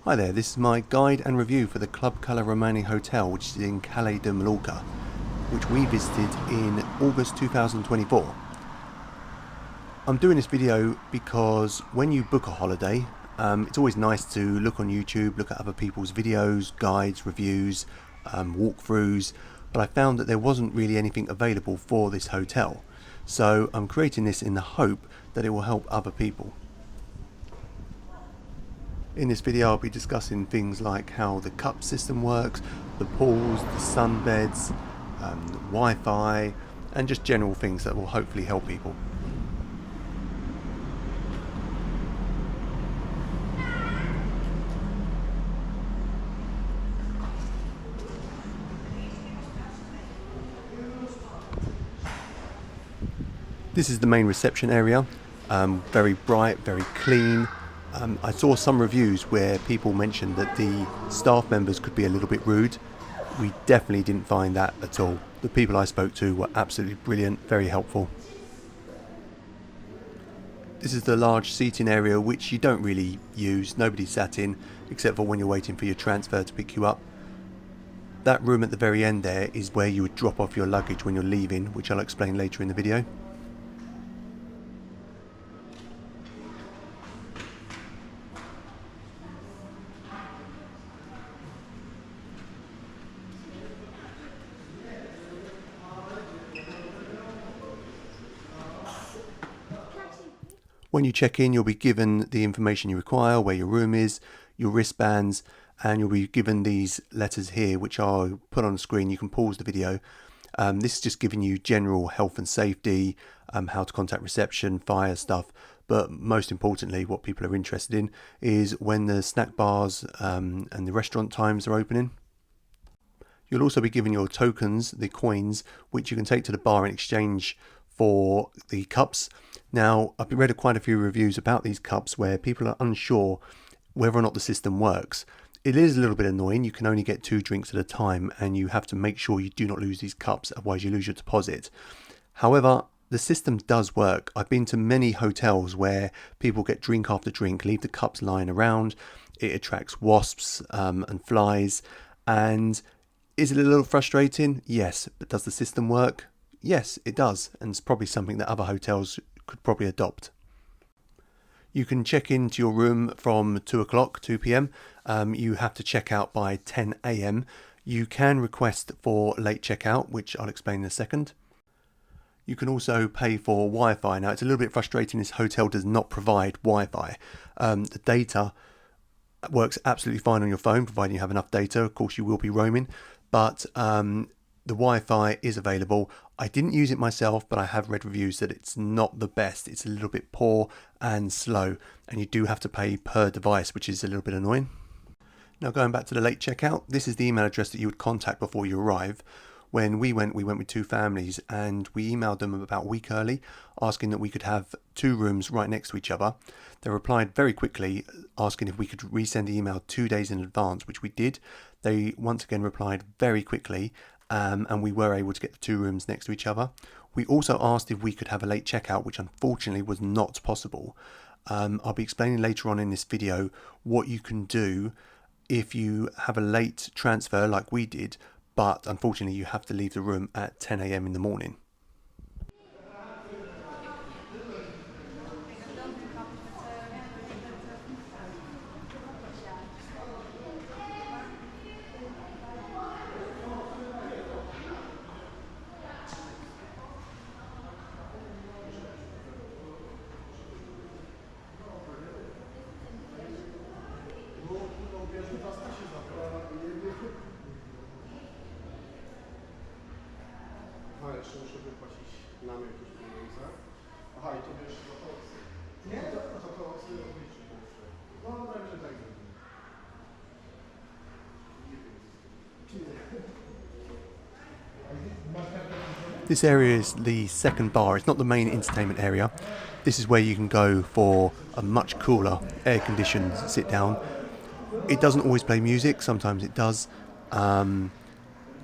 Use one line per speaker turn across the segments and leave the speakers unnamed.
Hi there, this is my guide and review for the Cala Romani Hotel, which is in Cala de Mallorca, which we visited in August 2024. I'm doing this video because when you book a holiday, it's always nice to look on YouTube, look at other people's videos, guides, reviews, walkthroughs, but I found that there wasn't really anything available for this hotel. So I'm creating this in the hope that it will help other people. In this video I'll be discussing things like how the cup system works, the pools, the sunbeds, the Wi-Fi, and just general things that will hopefully help people. This is the main reception area, very bright, very clean. I saw some reviews where people mentioned that the staff members could be a little bit rude. We definitely didn't find that at all. The people I spoke to were absolutely brilliant, very helpful. This is the large seating area which you don't really use, nobody sat in except for when you're waiting for your transfer to pick you up. That room at the very end there is where you would drop off your luggage when you're leaving, which I'll explain later in the video. When you check in, you'll be given the information you require, where your room is, your wristbands, and you'll be given these letters here, which I'll put on the screen. You can pause the video. This is just giving you general health and safety, how to contact reception, fire stuff. But most importantly, what people are interested in is when the snack bars and the restaurant times are opening. You'll also be given your tokens, the coins, which you can take to the bar in exchange for the cups. Now, I've read quite a few reviews about these cups where people are unsure whether or not the system works. It is a little bit annoying. You can only get 2 drinks at a time and you have to make sure you do not lose these cups, otherwise you lose your deposit. However, the system does work. I've been to many hotels where people get drink after drink, leave the cups lying around. It attracts wasps and flies. And is it a little frustrating? Yes. But does the system work? Yes, it does. And it's probably something that other hotels could probably adopt. You can check into your room from 2 p.m. You have to check out by 10 a.m. You can request for late checkout, which I'll explain in a second. You can also pay for Wi-Fi. Now, it's a little bit frustrating. This hotel does not provide Wi-Fi. The data works absolutely fine on your phone, providing you have enough data. Of course, you will be roaming, but the Wi-Fi is available. I didn't use it myself, but I have read reviews that it's not the best. It's a little bit poor and slow, and you do have to pay per device, which is a little bit annoying. Now, going back to the late checkout, this is the email address that you would contact before you arrive. When we went with 2 families, and we emailed them about a week early, asking that we could have 2 rooms right next to each other. They replied very quickly, asking if we could resend the email 2 days in advance, which we did. They once again replied very quickly, and we were able to get the 2 rooms next to each other. We also asked if we could have a late checkout, which unfortunately was not possible. I'll be explaining later on in this video what you can do if you have a late transfer like we did, but unfortunately you have to leave the room at 10 a.m. in the morning.
Jeszcze muszę wypłacić nam jakieś pieniądze. Aha, i to wiesz, nie, to sobie odliczyć jeszcze. No, także tak zrobimy.
This area is the second bar. It's not the main entertainment area. This is where you can go for a much cooler, air-conditioned sit-down. It doesn't always play music. Sometimes it does.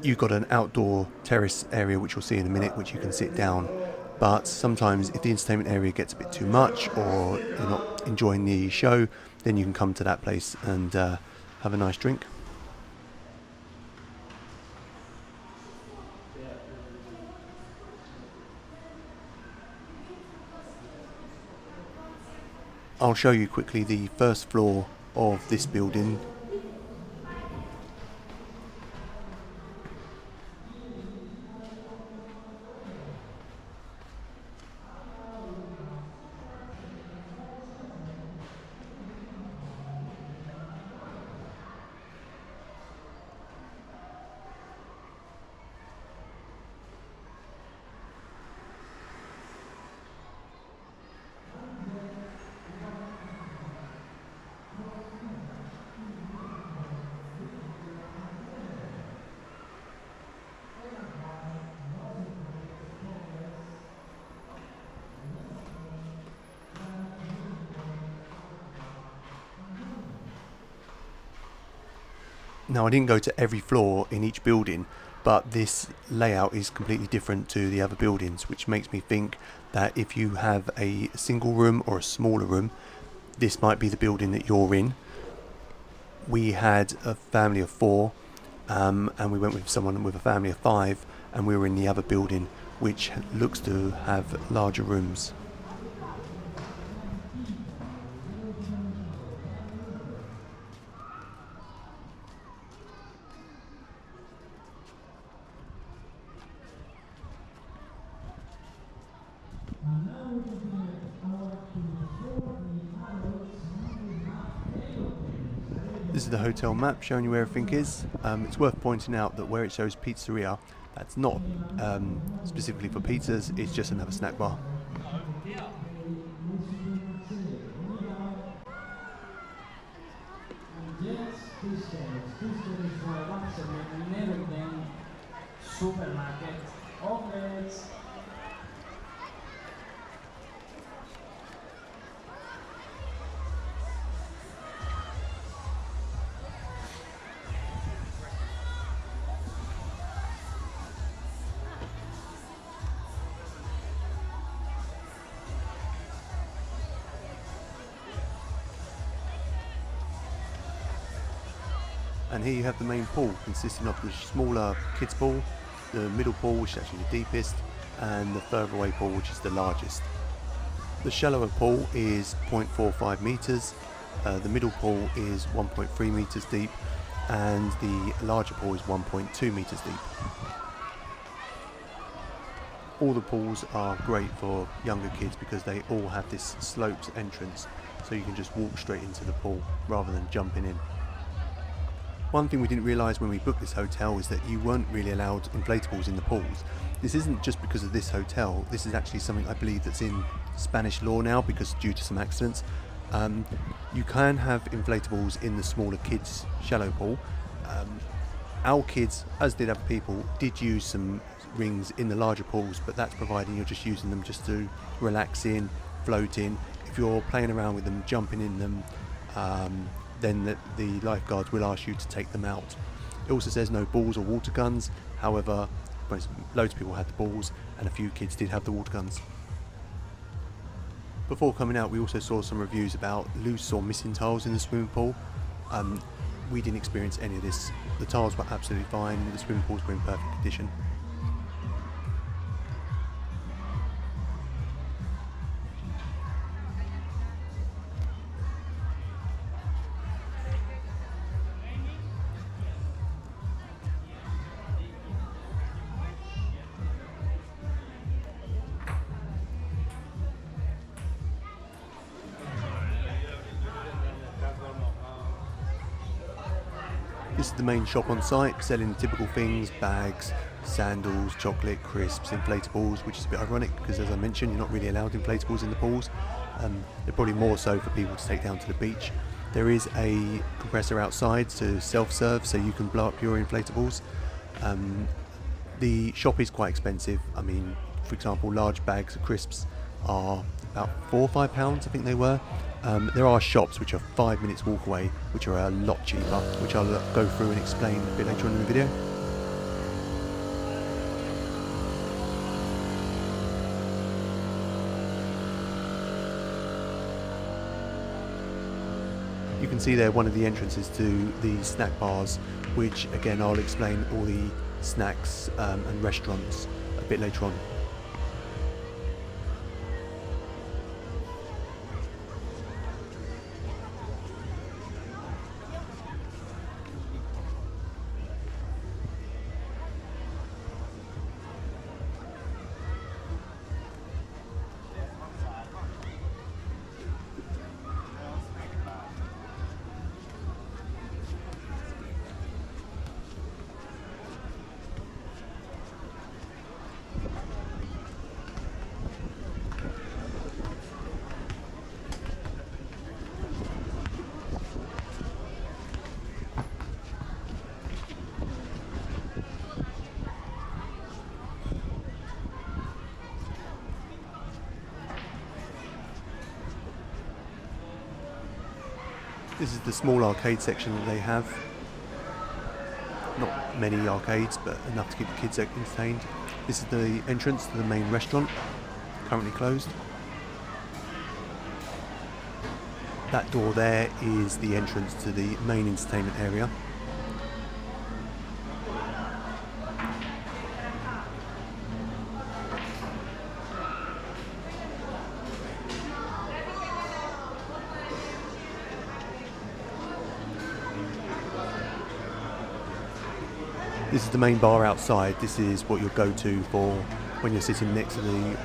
You've got an outdoor terrace area, which you'll see in a minute, which you can sit down. But sometimes if the entertainment area gets a bit too much or you're not enjoying the show, then you can come to that place and have a nice drink. I'll show you quickly the first floor of this building. Now, I didn't go to every floor in each building, but this layout is completely different to the other buildings, which makes me think that if you have a single room or a smaller room, this might be the building that you're in. We had a family of 4, and we went with someone with a family of 5, and we were in the other building, which looks to have larger rooms. This is the hotel map showing you where everything is. It's worth pointing out that where it shows pizzeria, that's not specifically for pizzas, it's just another snack bar.
Supermarket, outlets.
And here you have the main pool, consisting of the smaller kids pool, the middle pool, which is actually the deepest, and the further away pool, which is the largest. The shallower pool is 0.45 metres, the middle pool is 1.3 metres deep, and the larger pool is 1.2 metres deep. All the pools are great for younger kids because they all have this sloped entrance, so you can just walk straight into the pool rather than jumping in. One thing we didn't realise when we booked this hotel is that you weren't really allowed inflatables in the pools. This isn't just because of this hotel, this is actually something I believe that's in Spanish law now because due to some accidents. You can have inflatables in the smaller kids shallow pool. Our kids, as did other people, did use some rings in the larger pools, but that's providing you're just using them just to relax in, float in. If you're playing around with them, jumping in them, then the lifeguards will ask you to take them out. It also says no balls or water guns. However, loads of people had the balls and a few kids did have the water guns. Before coming out, we also saw some reviews about loose or missing tiles in the swimming pool. We didn't experience any of this. The tiles were absolutely fine. The swimming pools were in perfect condition. This is the main shop on site, selling typical things, bags, sandals, chocolate, crisps, inflatables, which is a bit ironic because, as I mentioned, you're not really allowed inflatables in the pools. They're probably more so for people to take down to the beach. There is a compressor outside to self-serve, so you can blow up your inflatables. The shop is quite expensive. I mean, for example, large bags of crisps are about £4 or £5, I think they were. There are shops which are 5 minutes walk away, which are a lot cheaper, which I'll go through and explain a bit later on in the video. You can see there one of the entrances to the snack bars, which again I'll explain all the snacks and restaurants a bit later on. This is the small arcade section that they have. Not many arcades, but enough to keep the kids entertained. This is the entrance to the main restaurant, currently closed. That door there is the entrance to the main entertainment area. This is the main bar outside. This is what you'll go to for when you're sitting next to the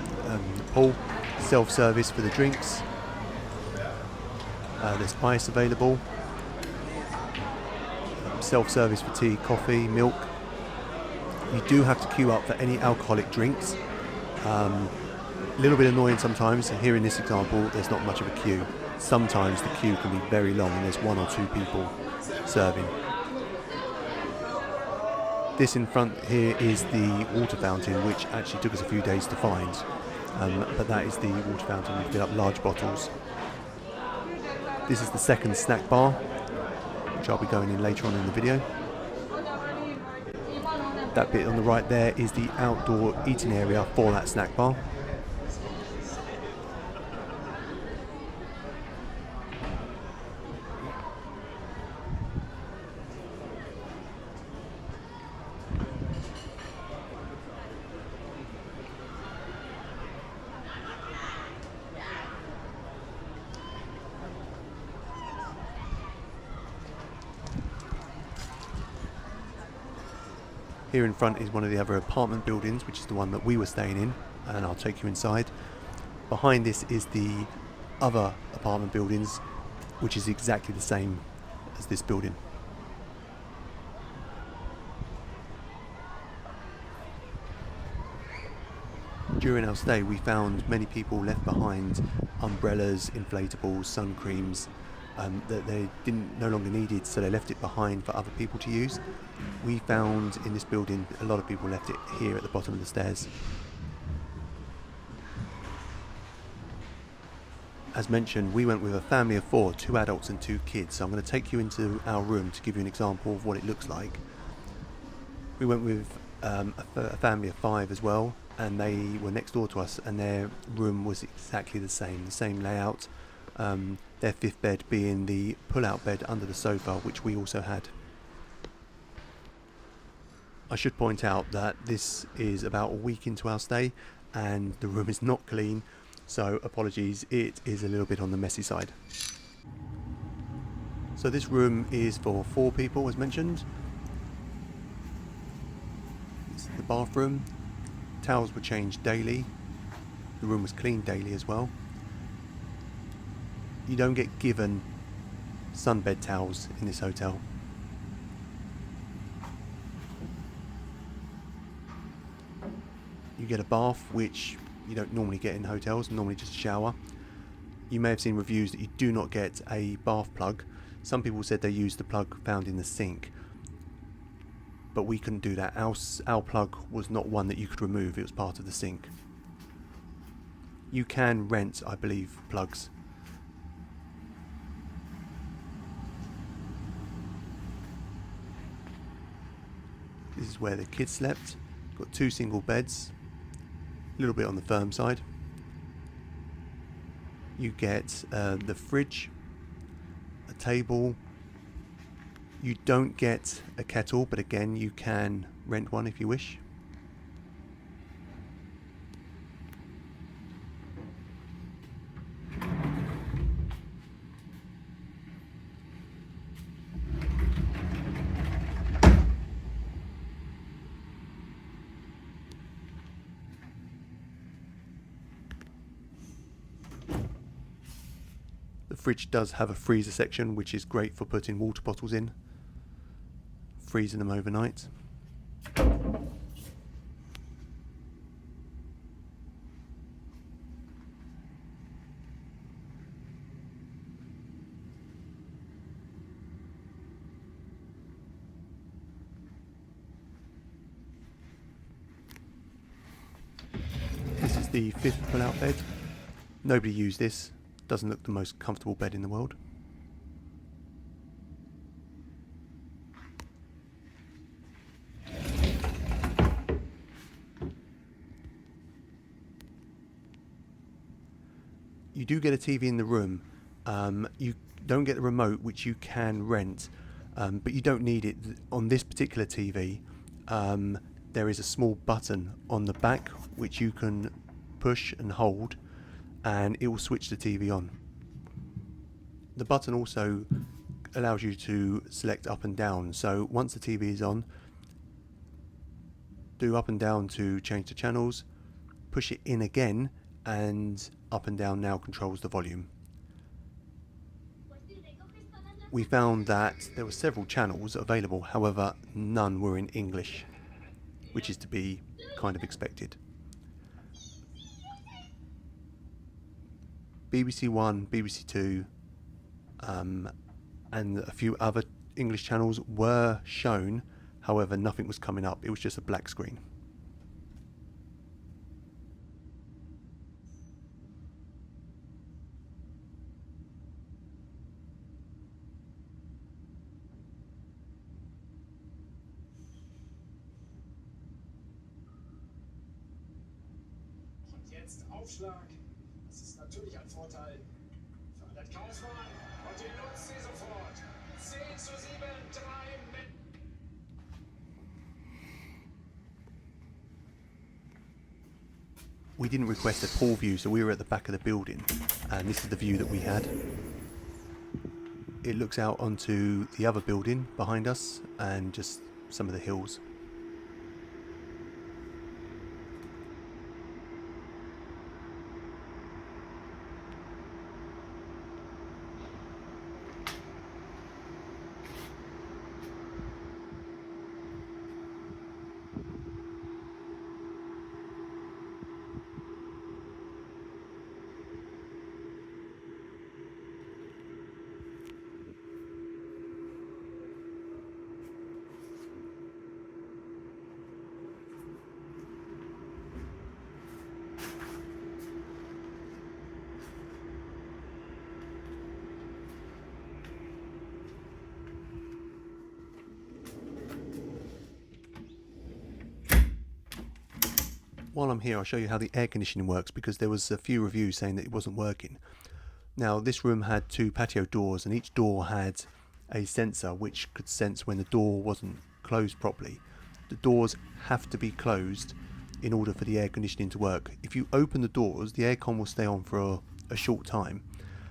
pool. Self-service for the drinks. There's ice available. Self-service for tea, coffee, milk. You do have to queue up for any alcoholic drinks. A little bit annoying sometimes. Here in this example, there's not much of a queue. Sometimes the queue can be very long and there's one or two people serving. This in front here is the water fountain, which actually took us a few days to find. But that is the water fountain. You fill up large bottles. This is the second snack bar, which I'll be going in later on in the video. That bit on the right there is the outdoor eating area for that snack bar. Here in front is one of the other apartment buildings, which is the one that we were staying in, and I'll take you inside. Behind this is the other apartment buildings, which is exactly the same as this building. During our stay, we found many people left behind umbrellas, inflatables, sun creams, that they no longer needed, so they left it behind for other people to use. We found in this building a lot of people left it here at the bottom of the stairs. As mentioned, we went with a family of 4, 2 adults and 2 kids, so I'm going to take you into our room to give you an example of what it looks like. We went with a family of 5 as well, and they were next door to us, and their room was exactly the same layout. Their 5th bed being the pull-out bed under the sofa, which we also had. I should point out that this is about a week into our stay and the room is not clean, so apologies, it is a little bit on the messy side. So this room is for 4 people, as mentioned. It's the bathroom. Towels were changed daily. The room was cleaned daily as well. You don't get given sunbed towels in this hotel. You get a bath, which you don't normally get in hotels, normally just a shower. You may have seen reviews that you do not get a bath plug. Some people said they used the plug found in the sink, but we couldn't do that. Our plug was not one that you could remove, it was part of the sink. You can rent, I believe, plugs. This is where the kids slept. Got 2 single beds, a little bit on the firm side. You get the fridge, a table. You don't get a kettle, but again you can rent one if you wish. The fridge does have a freezer section, which is great for putting water bottles in, freezing them overnight. This is the 5th pull-out bed. Nobody used this. Doesn't look the most comfortable bed in the world. You do get a TV in the room. You don't get the remote, which you can rent, but you don't need it. On this particular TV, there is a small button on the back which you can push and hold, and it will switch the TV on. The button also allows you to select up and down, so once the TV is on, do up and down to change the channels, push it in again, and up and down now controls the volume. We found that there were several channels available, however none were in English, which is to be kind of expected. BBC One, BBC Two, and a few other English channels were shown, however nothing was coming up, it was just a black screen.
Und jetzt Aufschlag. Das ist natürlich ein Vorteil für alle Kaufmann. Und die nutzt sie sofort. 10:7, 3 mit.
We didn't request a pool view, so we were at the back of the building, and this is the view that we had. It looks out onto the other building behind us and just some of the hills. While I'm here, I'll show you how the air conditioning works, because there was a few reviews saying that it wasn't working. Now, this room had 2 patio doors, and each door had a sensor which could sense when the door wasn't closed properly. The doors have to be closed in order for the air conditioning to work. If you open the doors, the aircon will stay on for a short time.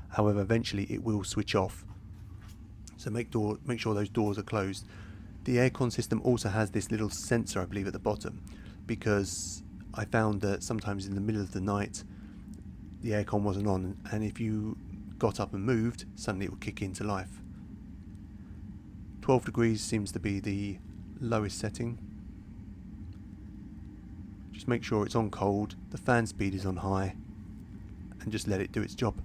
However, eventually it will switch off. So make sure those doors are closed. The aircon system also has this little sensor, I believe, at the bottom, because I found that sometimes in the middle of the night the aircon wasn't on, and if you got up and moved, suddenly it would kick into life. 12 degrees seems to be the lowest setting. Just make sure it's on cold, the fan speed is on high, and just let it do its job.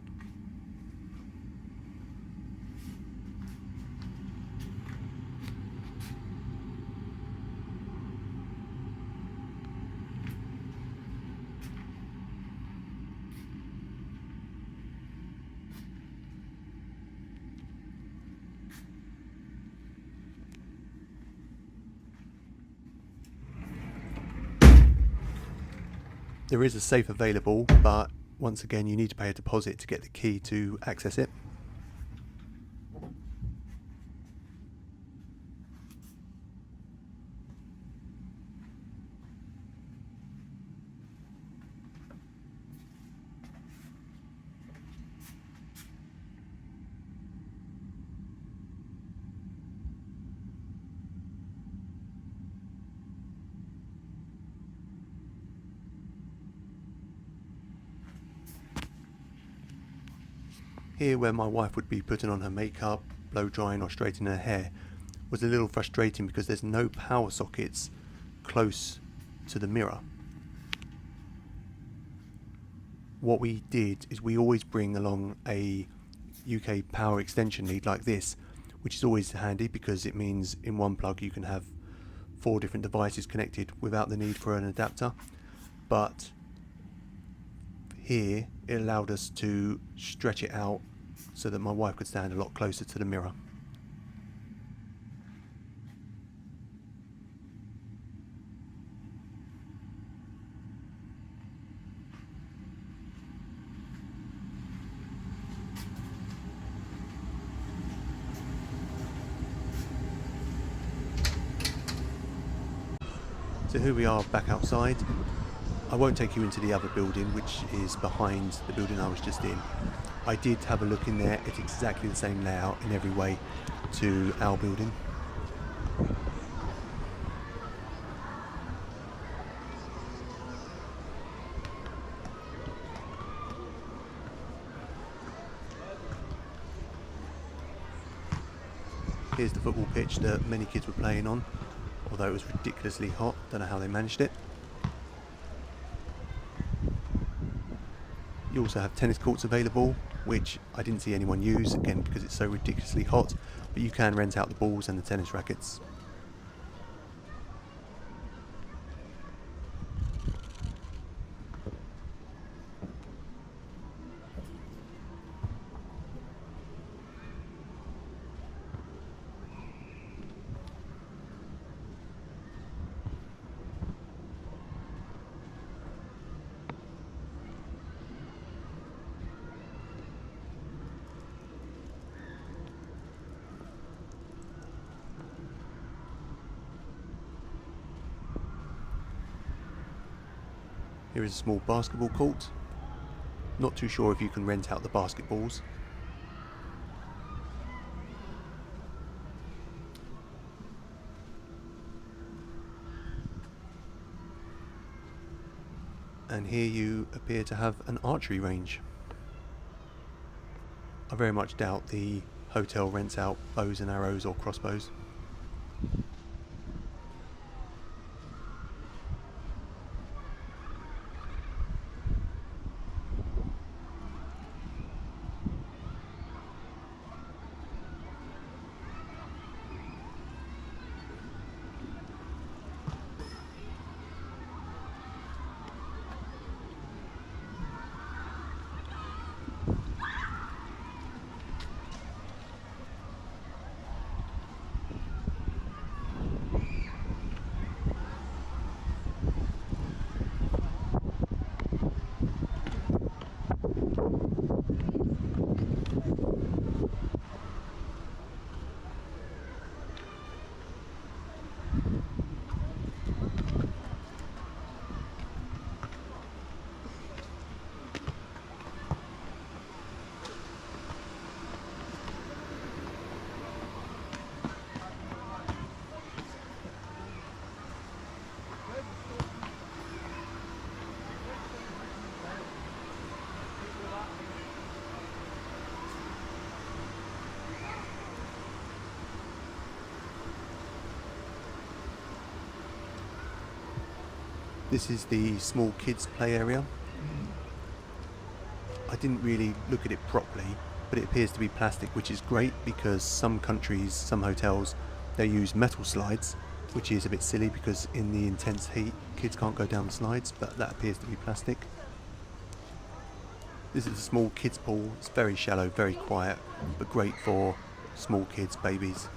There is a safe available, but once again you need to pay a deposit to get the key to access it. Here, where my wife would be putting on her makeup, blow drying or straightening her hair, was a little frustrating because there's no power sockets close to the mirror. What we did is we always bring along a UK power extension lead like this, which is always handy because it means in one plug you can have 4 different devices connected without the need for an adapter. But here it allowed us to stretch it out so that my wife could stand a lot closer to the mirror. So here we are back outside. I won't take you into the other building, which is behind the building I was just in. I did have a look in there. It's exactly the same layout in every way to our building. Here's the football pitch that many kids were playing on, although it was ridiculously hot. Don't know how they managed it. You also have tennis courts available, which I didn't see anyone use, again because it's so ridiculously hot, but you can rent out the balls and the tennis rackets. Here is a small basketball court. Not too sure if you can rent out the basketballs. And here you appear to have an archery range. I very much doubt the hotel rents out bows and arrows or crossbows. This is the small kids play area. I didn't really look at it properly, but it appears to be plastic, which is great because some countries, some hotels, they use metal slides, which is a bit silly because in the intense heat kids can't go down the slides, but that appears to be plastic. This is a small kids pool. It's very shallow, very quiet, but great for small kids, babies.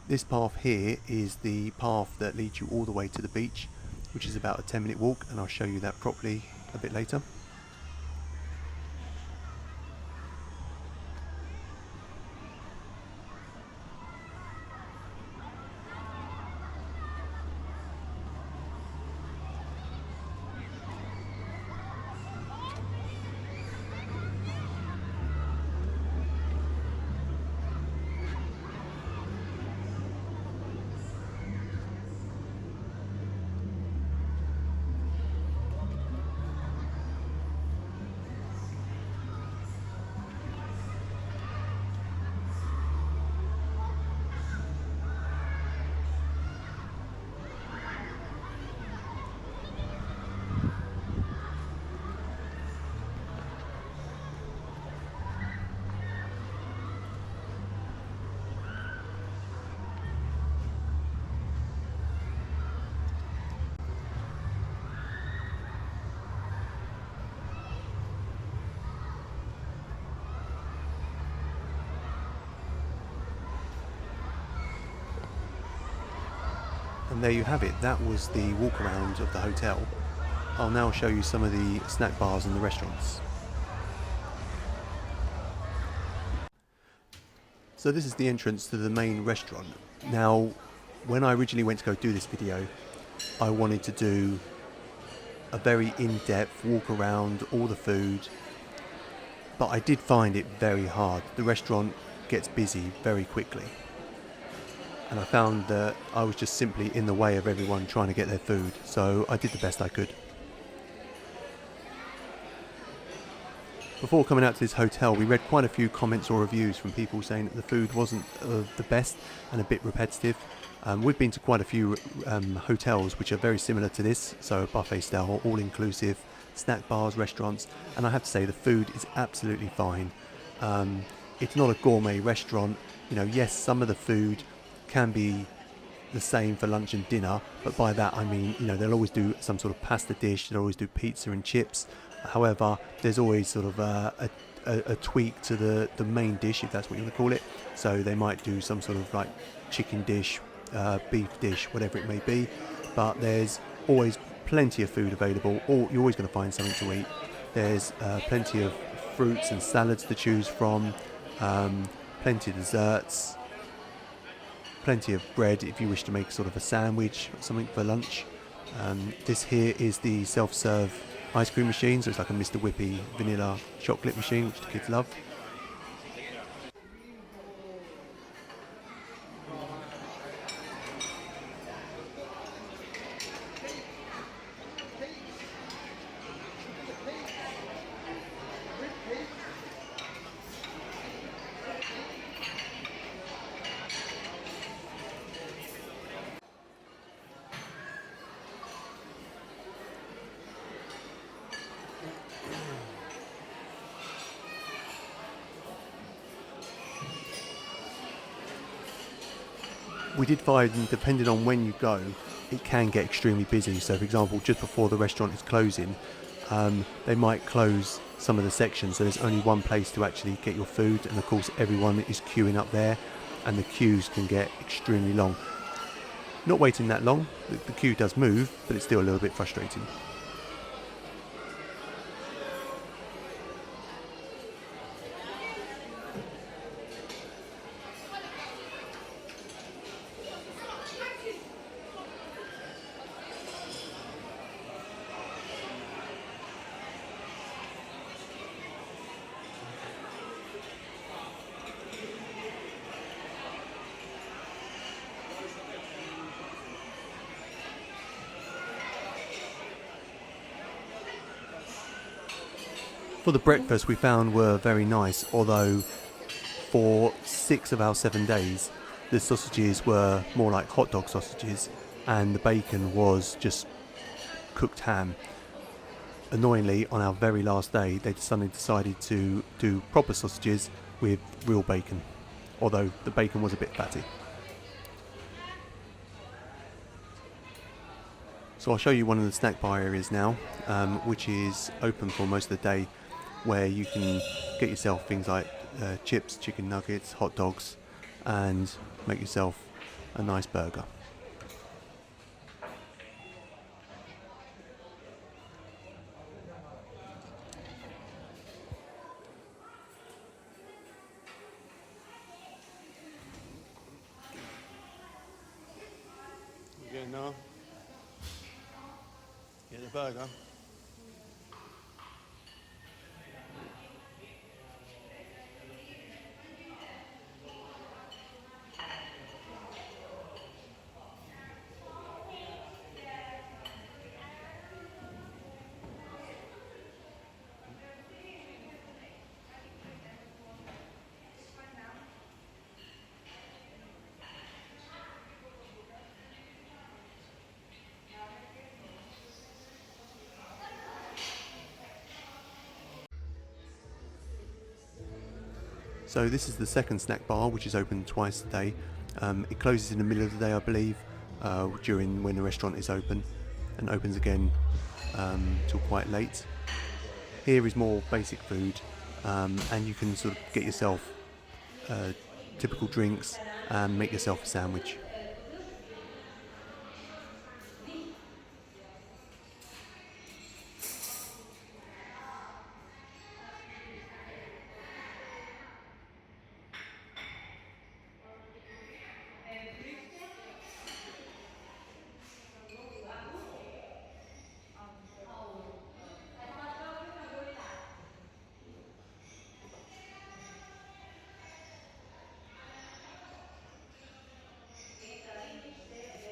This path here is the path that leads you all the way to the beach, which is about a 10-minute walk, and I'll show you that properly a bit later. And there you have it, that was the walk around of the hotel. I'll now show you some of the snack bars and the restaurants. So this is the entrance to the main restaurant. Now, when I originally went to go do this video, I wanted to do a very in-depth walk around all the food, but I did find it very hard. The restaurant gets busy very quickly, and I found that I was just simply in the way of everyone trying to get their food, so I did the best I could. Before coming out to this hotel, we read quite a few comments or reviews from people saying that the food wasn't the best and a bit repetitive. We've been to quite a few hotels which are very similar to this, so buffet style, all-inclusive, snack bars, restaurants, and I have to say the food is absolutely fine. It's not a gourmet restaurant. You know, yes, some of the food can be the same for lunch and dinner, but by that I mean, you know, they'll always do some sort of pasta dish, they'll always do pizza and chips. However, there's always sort of a tweak to the main dish, if that's what you want to call it. So they might do some sort of like chicken dish, beef dish, whatever it may be, but there's always plenty of food available, or you're always going to find something to eat. There's plenty of fruits and salads to choose from, plenty of desserts, plenty of bread if you wish to make sort of a sandwich or something for lunch. This here is the self-serve ice cream machine, so it's like a Mr. Whippy vanilla chocolate machine, which the kids love. We did find, depending on when you go, it can get extremely busy. So for example, just before the restaurant is closing, they might close some of the sections, so there's only one place to actually get your food, and of course everyone is queuing up there, and the queues can get extremely long. Not waiting that long, the queue does move, but it's still a little bit frustrating. For the breakfast we found were very nice, although for 6 of our 7 days the sausages were more like hot dog sausages and the bacon was just cooked ham. Annoyingly, on our very last day they suddenly decided to do proper sausages with real bacon, although the bacon was a bit fatty. So I'll show you one of the snack bar areas now, which is open for most of the day, where you can get yourself things like chips, chicken nuggets, hot dogs, and make yourself a nice burger.
Again now. Get the burger.
So this is the second snack bar, which is open twice a day. It closes in the middle of the day, I believe, during when the restaurant is open, and opens again till quite late. Here is more basic food, and you can sort of get yourself typical drinks and make yourself a sandwich.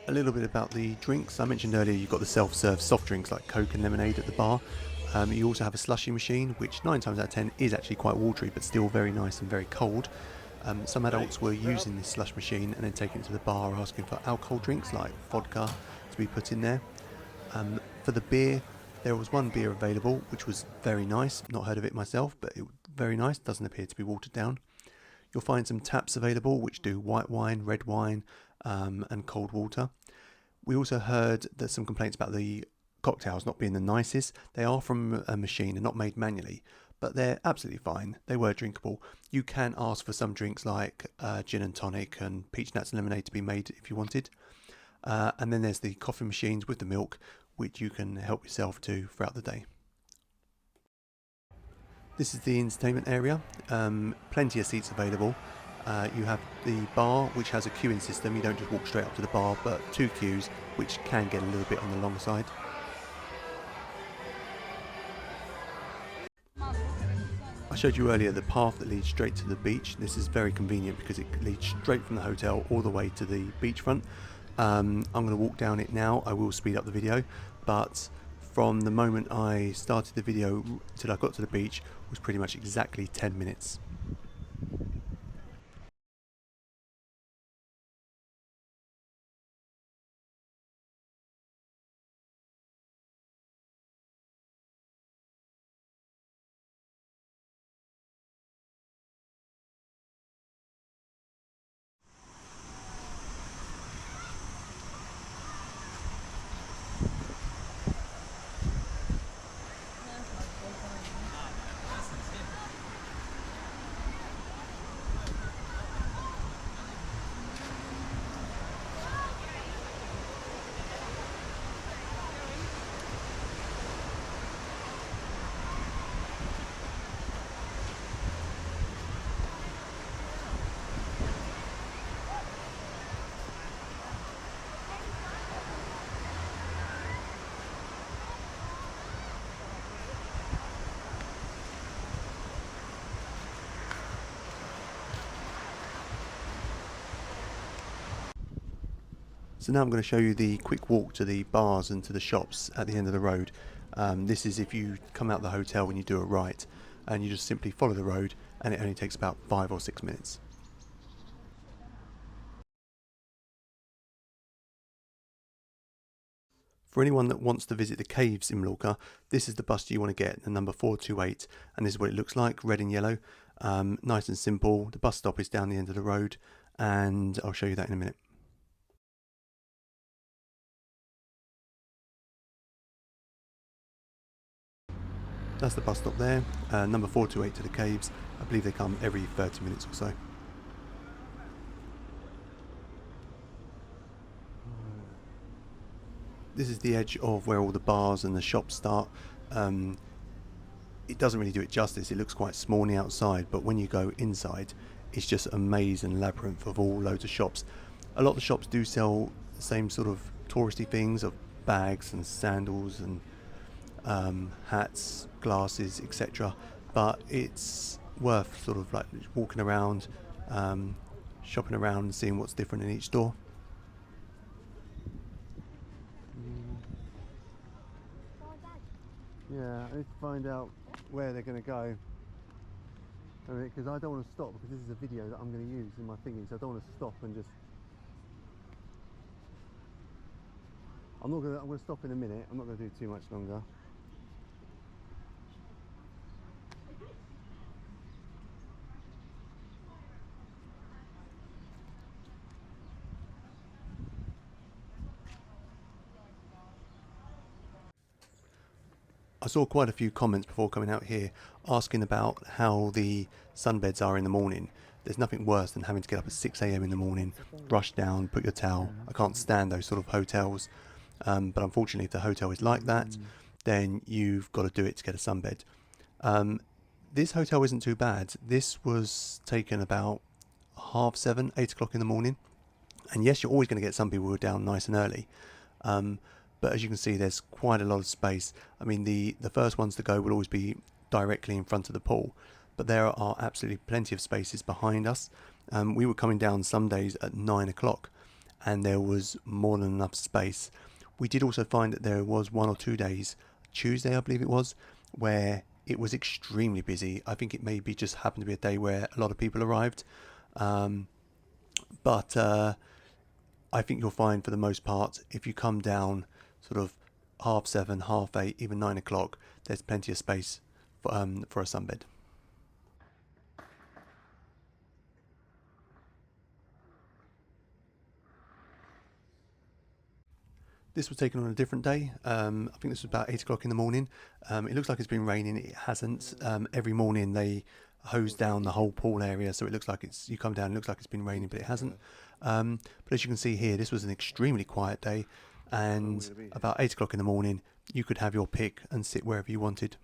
A little bit about the drinks. I mentioned earlier you've got the self-serve soft drinks like Coke and lemonade at the bar. You also have a slushy machine, which 9 times out of 10 is actually quite watery, but still very nice and very cold. Some adults were using this slush machine and then taking it to the bar asking for alcohol drinks like vodka to be put in there. For the beer, there was one beer available, which was very nice. Not heard of it myself, but it was very nice. Doesn't appear to be watered down. You'll find some taps available, which do white wine, red wine, and cold water. We also heard that some complaints about the cocktails not being the nicest. They are from a machine and not made manually, but they're absolutely fine. They were drinkable. You can ask for some drinks like gin and tonic and peach nuts and lemonade to be made if you wanted. And then there's the coffee machines with the milk, which you can help yourself to throughout the day. This is the entertainment area. Plenty of seats available. You have the bar, which has a queuing system. You don't just walk straight up to the bar, but 2 queues, which can get a little bit on the long side. I showed you earlier the path that leads straight to the beach. This is very convenient because it leads straight from the hotel all the way to the beachfront. I'm going to walk down it now. I will speed up the video, but from the moment I started the video till I got to the beach was pretty much exactly 10 minutes. So now I'm going to show you the quick walk to the bars and to the shops at the end of the road. This is if you come out of the hotel when you do a right, and you just simply follow the road, and it only takes about 5 or 6 minutes. For anyone that wants to visit the caves in Mallorca, this is the bus you want to get, the number 428, and this is what it looks like, red and yellow. Nice and simple. The bus stop is down the end of the road, and I'll show you that in a minute. That's the bus stop there, number 428 to the caves. I believe they come every 30 minutes or so. this is the edge of where all the bars and the shops start. It doesn't really do it justice. It looks quite small on the outside, but when you go inside, it's just a maze and labyrinth of all loads of shops. A lot of the shops do sell the same sort of touristy things of bags and sandals and hats, glasses, etc. But it's worth sort of like walking around, shopping around and seeing what's different in each store. Yeah, I need to find out where they're going to go. Because I don't want to stop, because this is a video that I'm going to use in my thingy, so I don't want to stop and just... I'm going to stop in a minute. I'm not going to do too much longer. I saw quite a few comments before coming out here asking about how the sunbeds are in the morning. There's nothing worse than having to get up at 6 a.m. in the morning, rush down, put your towel. I can't stand those sort of hotels. But unfortunately, if the hotel is like that, then you've got to do it to get a sunbed. This hotel isn't too bad. This was taken about 7:30, 8 o'clock in the morning. And yes, you're always going to get some people who are down nice and early. But as you can see, there's quite a lot of space. I mean, the first ones to go will always be directly in front of the pool, but there are absolutely plenty of spaces behind us. We were coming down some days at 9 o'clock, and there was more than enough space. We did also find that there was 1 or 2 days, Tuesday I believe it was, where it was extremely busy. I think it maybe just happened to be a day where a lot of people arrived. But I think you'll find for the most part, if you come down sort of 7:30, 8:30, even 9 o'clock, there's plenty of space for a sunbed. This was taken on a different day. I think this was about 8 o'clock in the morning. It looks like it's been raining. It hasn't. Every morning they hose down the whole pool area, so it looks like you come down, it looks like it's been raining, but it hasn't. But as you can see here, this was an extremely quiet day, and about 8 o'clock in the morning, you could have your pick and sit wherever you wanted.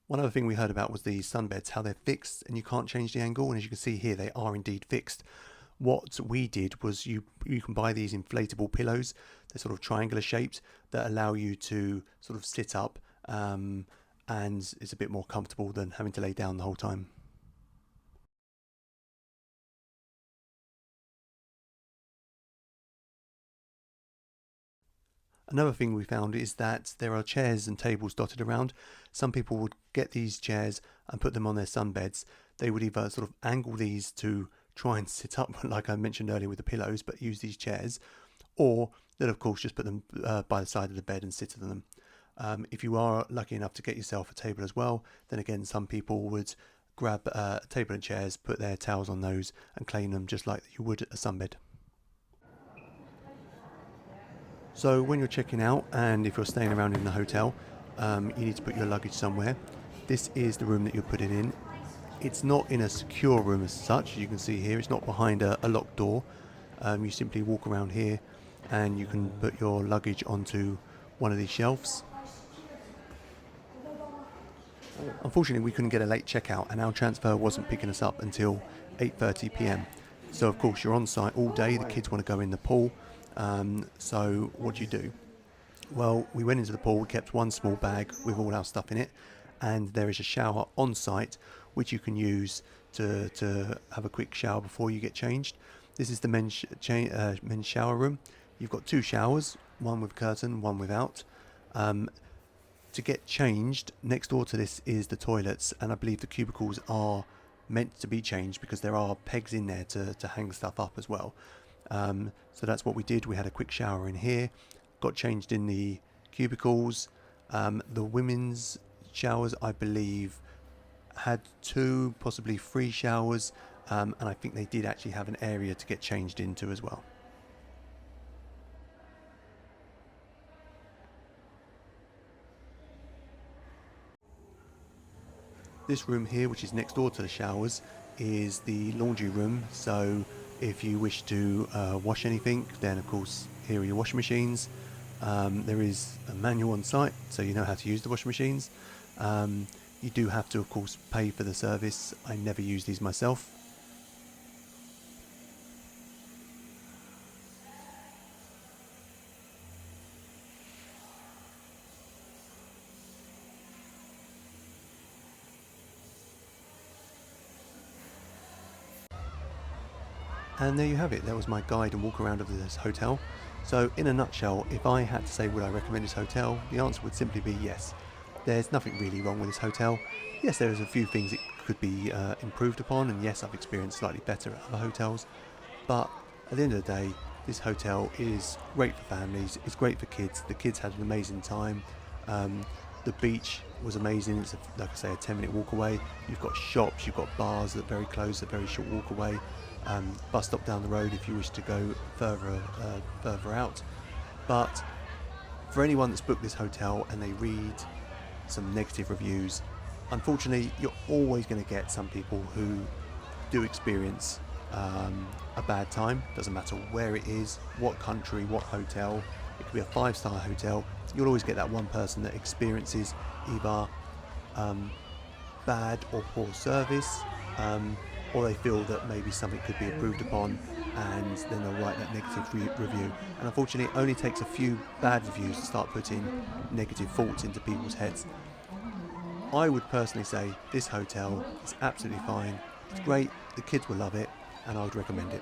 One other thing we heard about was the sunbeds, how they're fixed and you can't change the angle, and as you can see here, they are indeed fixed. What we did was you can buy these inflatable pillows. They're sort of triangular shaped that allow you to sort of sit up, and it's a bit more comfortable than having to lay down the whole time. Another thing we found is that there are chairs and tables dotted around. Some people would get these chairs and put them on their sunbeds. They would either sort of angle these to try and sit up, like I mentioned earlier with the pillows, but use these chairs, or they'll of course just put them by the side of the bed and sit on them. If you are lucky enough to get yourself a table as well, then again some people would grab a table and chairs, put their towels on those and clean them just like you would a sunbed. So when you're checking out, and if you're staying around in the hotel, you need to put your luggage somewhere. This is the room that you're putting in. It's not in a secure room as such. You can see here, it's not behind a locked door. You simply walk around here and you can put your luggage onto one of these shelves. Unfortunately, we couldn't get a late checkout and our transfer wasn't picking us up until 8:30 p.m. So of course you're on site all day, the kids want to go in the pool. So what do you do? Well, we went into the pool, we kept one small bag with all our stuff in it, and there is a shower on site which you can use to have a quick shower before you get changed. This is the men's shower room. You've got 2 showers, one with curtain, one without. To get changed, next door to this is the toilets, and I believe the cubicles are meant to be changed because there are pegs in there to hang stuff up as well. So that's what we did. We had a quick shower in here, got changed in the cubicles. The women's showers, I believe, had 2, possibly 3 showers, and I think they did actually have an area to get changed into as well. This room here, which is next door to the showers, is the laundry room. So if you wish to wash anything, then of course here are your washing machines. There is a manual on site, so you know how to use the washing machines. You do have to, of course, pay for the service. I never use these myself. And there you have it. That was my guide and walk around of this hotel. So in a nutshell, if I had to say would I recommend this hotel, the answer would simply be yes. There's nothing really wrong with this hotel. Yes, there is a few things it could be improved upon, and yes, I've experienced slightly better at other hotels. But at the end of the day, this hotel is great for families. It's great for kids. The kids had an amazing time. The beach was amazing. It's like I say, a 10-minute walk away. You've got shops, you've got bars that are very close, a very short walk away. Bus stop down the road if you wish to go further out. But for anyone that's booked this hotel and they read some negative reviews, unfortunately you're always going to get some people who do experience a bad time. Doesn't matter where it is, what country, what hotel. It could be a 5-star hotel. You'll always get that one person that experiences either bad or poor service, or they feel that maybe something could be improved upon, and then they'll write that negative review. And unfortunately, it only takes a few bad reviews to start putting negative thoughts into people's heads. I would personally say this hotel is absolutely fine. It's great, the kids will love it, and I would recommend it.